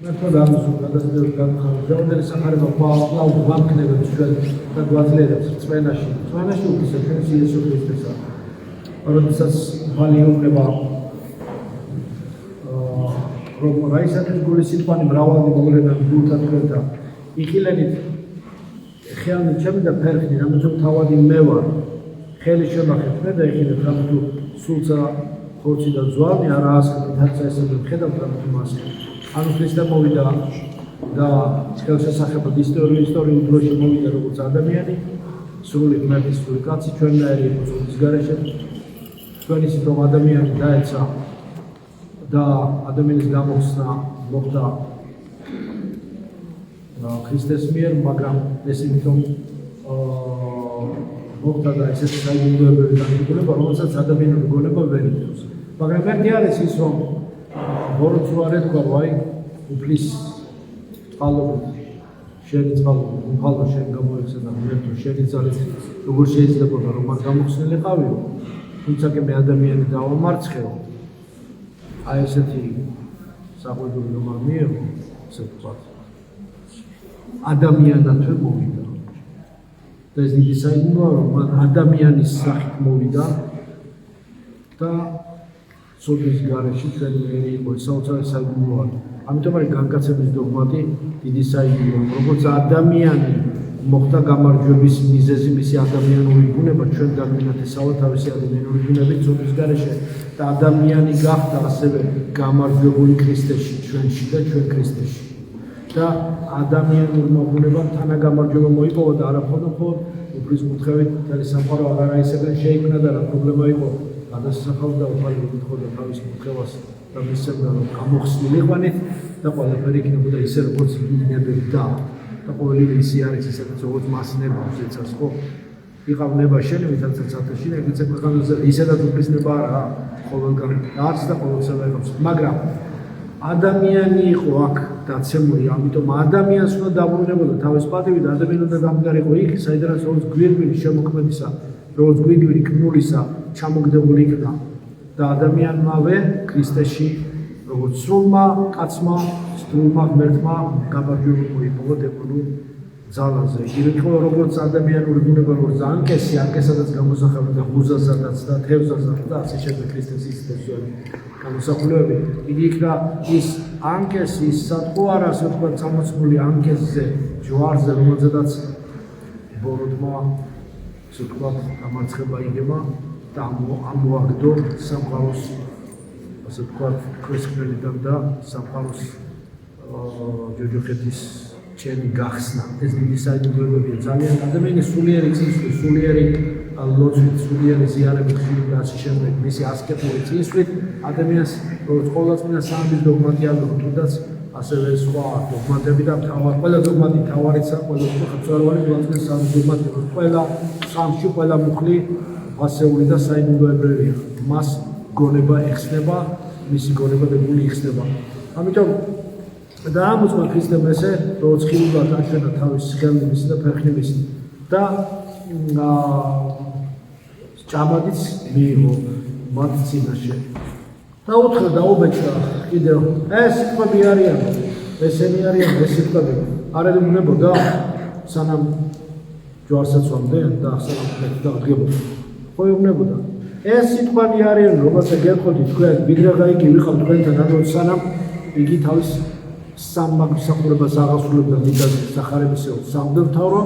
მეთქვა გადასდევს სახარება ყავა ვამქნებებს ჩვენ და გვაძლიერებს წვენაში უფლისა ჩვენს იესო ქრისტესა. როდესაც ვალიოება რომ რაისაკის გულის სიტყვანი მრავალი მოვლენა გულთა თქვენთა იხილენით ხელნი ჩემი და ფერხნი რამეთო თავადი მე ვარ ხელი შემახეთ მე და იხილეთ რამეთო სულცა ხორცი და ძვალი არა ასხეთ თაცა ესე ხედავთ რამეთო მას ანუ ქრისტე მოვიდა და ხელშესახებად ისტორიულ დროში მოვიდა როგორც ადამიანი სრული ღმერთის სრული კაცი ჩვენნაირი იყო სულის გარეშე ჩვენი სიტყვა ადამიანი დაეცა და ადამიანის გამოხსნა მოხდა ქრისტეს მიერ, მაგრამ ეს იმიტომ მოხდა და ესეთი საიდუმლოებები განიხილება, რომელსაც ადამიანური გონება ვერ იწევს. მაგრამ ერთი არის ის, რომ ბოროტს არ ეთქვა, ვაი, უფლის წყალობით, შენი წყალობით, უფალო შენ გამოიხსნა და ღმერთო შენი ძალით როგორ შეიძლება რომ მას გამოხსნილიყავიო, თუმცა კი მე ადამიანი დავამარცხეო. აი ესეთი საყვედური რომ არ მიიღო, ესე ვთქვათ. ადამიანათვე მოვიდა. და ეს დიდი საიდუმლოა, რომ მან ადამიანის სახით მოვიდა და სულის გარეშე ჩვენი მერი იყო, საოცარი საიდუმლოა. ამიტომ არის განკაცების დოგმატი დიდი საიდუმლოა, როგორც ადამიანი მოხდა გამარჯვების მიზეზი მისი ადამიანური ბუნება ჩვენ დაგვინათესავა თავისი ადამიანური ბუნებით სულის გარეშე და ადამიანი გახდა ასევე გამარჯვებული ქრისტეში ჩვენში და ჩვენ ქრისტეში. და ადამიანურმა ბუნებამ თანაგამარჯვება მოიპოვა და არაფორმოდ უფლის კუთხევით მთელი სამყარო აღარაისაგან შეიქმნა და რა პრობლემა იყო გადასახავდა უფალი კითხოდა თავის კუთხევას და მისცემდა რომ გამოხსნილიყვანით და ყველაფერი იქნებოდა ისე როგორც მინებდა და ყოველი ისე არის ისედაც როგორც მას ნებავს ეცას ხო იყავ ნება შენი ვისაც ათაში ეგეც ქვეყანაზე ისედაც უფლის ნება არა ყოველგან არც და ყოველსა ვიღებს მაგრამ ადამიანი იყო აქ დაცემული, ამიტომ ადამიანს უნდა დაბრუნებოდა თავის პატივით, ადამიანი უნდა გამგარიყო იქ, საიდანაც როგორც გვირგვინი შემოქმედისა, როგორც გვირგვინი კნულისა ჩამოგდებული იქნა და ადამიანმავე ქრისტეში, როგორც სრულმა კაცმა, სრულმა ღმერთმა გამარჯვება მოიპოვა დემონურ ძალაზე. ირიცხო როგორც ადამიანური ბუნება, როგორც ანკესი, ანკესაც გამოსახავდა და ღუზასაც და თევზასაც და ასე შემდეგ ქრისტეს ისწავლე. გამოსახულებები იგი იქნა ის ანკესი ის სათხოვარ ასე ვთქვათ წამოწმული ანკესზე ჯვარზე რომელზედაც ბოროტმა ასე ვთქვათ დამარცხება იგება და ამოაგდო სამყაროს ასე ვთქვათ ქრისტიანიდან და სამყაროს ჯოჯოხეთის ჩემი გახსნა ეს დიდი საიდუმლოებია ძალიან ადამიანის სულიერი წინსვლის სულიერი ლოცვით სულიერი ზიარებით და ასე შემდეგ მისი ასკეტური წინსვლით ადამიანს როგორც ყოვლადწმინდა სამების დოგმატი აღდგა თუნდაც ასევე სხვა დოგმატები და ყველა დოგმატი თავარიცა ყველა ხალხური ყოვლადწმინდა სამების დოგმატი ყველა სამში ყველა მუხლი ასეული და საიდუმლოებელია მას გონება ეხსნება მისი გონება და გული იხსნება ამიტომ და ამოწმა ქრისტემ ესე როგორც ხილულად აჩვენა თავის ხელმისი და ფერხნების და ჭამადიც მიიღო მათ წინაშე და უთხრა დაუბეჭდა კიდევ ეს სიტყვები არიან ესენი არიან ეს სიტყვები არ ელმუნებოდა სანამ ჯვარსაცვამდე და სანამ დაგებოდა ხო ეუბნებოდა ეს სიტყვები არიან რომელსაც გეტყოდით თქვენ ვიდრე იგი ვიყავ თქვენთან ანუ სანამ იგი თავის სამმაგვსახურებას აღასრულებდა მიწაზე სახარებისეულ სამღვდელმთავრო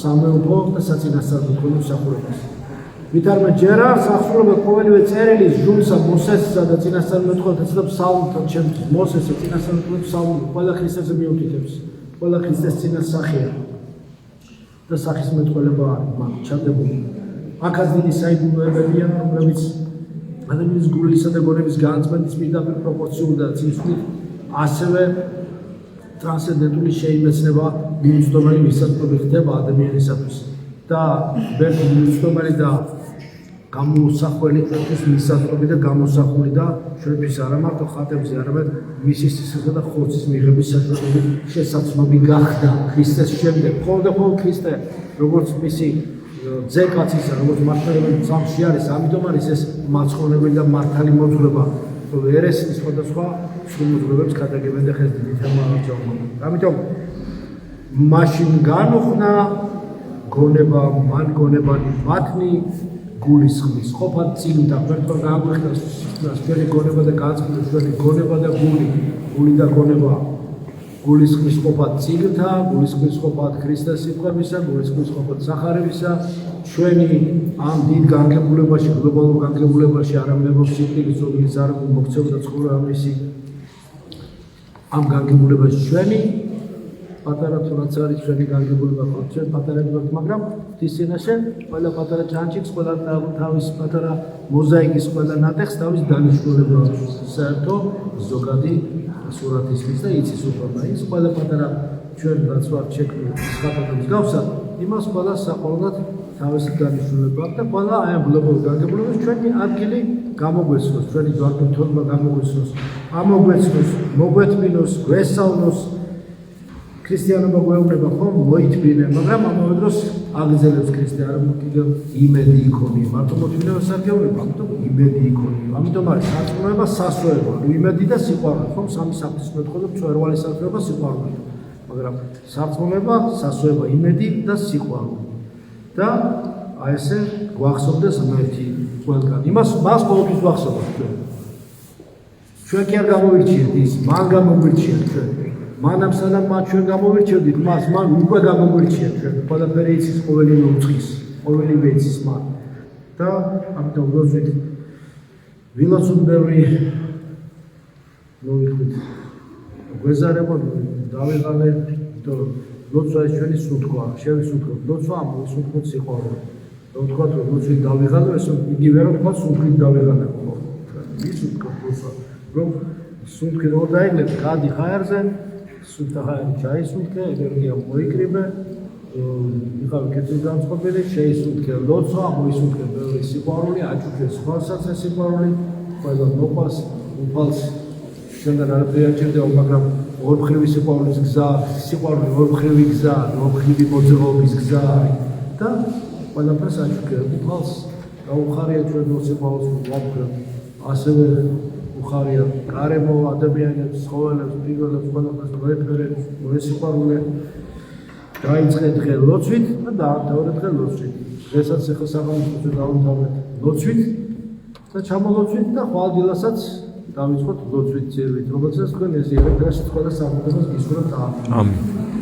სამეუფო და საწინასწარმო მსახურებას ვითარმა ჯერ არს აღსრულება ყოველივე წერილის ჟულსა მოსესსა და წინასწარმეტყველთა და ფსალმთა ჩემთვის მოსესა წინასწარმეტყველთა ფსალმი ყველა ქრისტესზე მიუთითებს ყველა ქრისტეს წინასახია და სახის მეტყველება მაგ ჩადებული აქაც დიდი საიდუმლოებებია რომლებიც ადამიანის გულისა და გონების განწმენდის პირდაპირ პროპორციულ და წინსვლით ასევე ტრანსცენდენტული შეიმეცნება მიუწვდომელი მისაწვდომი ხდება ადამიანისათვის და ბერგი მიუწვდომელი და გამოსახველი ყოფის მისაწვდომი და გამოსახული და ჩვენთვის არა მარტო ხატებზე არამედ მისი სისხლისა და ხორცის მიღების საშუალებით შესაძლებელი გახდა ქრისტეს შემდეგ მხოლოდ ქრისტე როგორც მისი ძეკაცისა როგორც მართლმადიდებელი წამში არის ამიტომ არის ეს მაცხოვნებელი და მართალი მოძღვრება ერესის სხვადასხვა სრულმოძღვრებებს გადაგებენ და ხეს დიდი თემაა ჯობია. ამიტომ მაშინ განუხნა გონება, მან გონებანი მათნი გულისხმის ყოფა წინდა ფერტო გააგვიხდა ჩვენი გონება და გააწყდა ჩვენი გონება და გული და გონება გულისხმის ყოფა წინდა გულისხმის ყოფა ქრისტეს სიტყვებისა გულისხმის ყოფა სახარებისა ჩვენი ამ დიდ განგებულებაში გლობალურ განგებულებაში არამნებობს სიტყვის რომელიც არ მოქცეოდა ცხოვრება მისი ამ განგებულებაში ჩვენი პატარა თუნდაც არის ჩვენი განგებულება ხო ჩვენ პატარები ვართ მაგრამ ღვთისწინაშე ყველა პატარა ჯანჯის ყველა თავის პატარა მოზაიკის ყველა ნატეხს თავის დანიშნულება საერთო ზოგადი სურათისთვის და იცის უფრო ის ყველა პატარა ჩვენ რაც ვართ შექმნილი ხატებს გავსად იმას ყველა საყოველთაოდ თავისი დანიშნულება აქვს და ყველა აი ამ გლობალურ განგებულებას ჩვენი ადგილი გამოგვეცნოს ჩვენი ჯვარდუთობა გამოგვეცნოს ამოგვეცნოს მოგვეთმინოს გვესალმოს ქრისტიანობა გვეუბნება ხომ მოითმინე, მაგრამ ამავე დროს აგრძელებს ქრისტიანობა კიდევ იმედი იქონია. მარტო მოთმინებას არ გეუბნება, ამიტომ იმედი იქონია. ამიტომ არის სარწმუნოება, სასწრაფო, იმედი და სიყვარული, ხომ სამი საფრთხესმეტყველო მწვერვალი სარწმუნოება სიყვარულია. მაგრამ სარწმუნოება, სასწრაფო, იმედი და სიყვარული. და აი ესე გვახსოვდეს ღმერთი ყველგან. მას ყოველთვის ვახსოვოთ ჩვენ. ჩვენ კი არ გამოვირჩიეთ ის, მან გამოგვირჩიეთ ჩვენ. მანამ სანამ მათ ჩვენ გამოვირჩევდით მას, მან უკვე გამოგვირჩია ჩვენ ყველაფერი იცის, ყოველივე უწყის, ყოველივე იცის მან. და ამიტომ ლოცვით ვილოცოთ ბევრი მოვიხდით გვეზარებოდ დავიღალე, იმიტომ რომ ლოცვა ის ჩვენი სუნთქვა, შევისუნთქოთ ლოცვა, ამოვისუნთქოთ სიყვარული. და ვთქვათ რომ ლოცვით დავიღალე, ეს იგივე რომ თქვა სუნთქვით დავიღალე ხო? ვისუნთქოთ ლოცვა, რომ სუნთქი რო დაიგლებ, გადი ხაერზე სუნთქა ჩაისუნთქე, ენერგია მოიკრიბე, იყავი კეთილი განწყობილი, შეისუნთქე ლოცვა, მოისუნთქე ბევრი სიყვარული, აჩუქე სხვასაც ეს სიყვარული, ყველა მოყვას, უფალს შენგან არაფერი არ ჭირდება, მაგრამ ორმხრივი სიყვარულის გზა, სიყვარული ორმხრივი გზა, ორმხრივი მოძრაობის გზა არის და ყველაფერს აჩუქე უფალს, გაუხარია ჩვენ სიყვარულს ვაფრთხილებ, ასევე უხარია გარემო ადამიანებს, ცხოველებს, ფრინველებს, ყველაფერს მოეფერებს, მოესიყვარულე. დაიწყე დღე ლოცვით და დაამთავრე დღე ლოცვით. დღესაც ახლა საღამოზე დავამთავრეთ ლოცვით და ჩამოლოცვით და ხვალდილასაც დავიწყოთ ლოცვით ძირვით, რომელსაც თქვენ ეზიარებთ და ყველა საფრთხეს გისურვებთ. ამინ.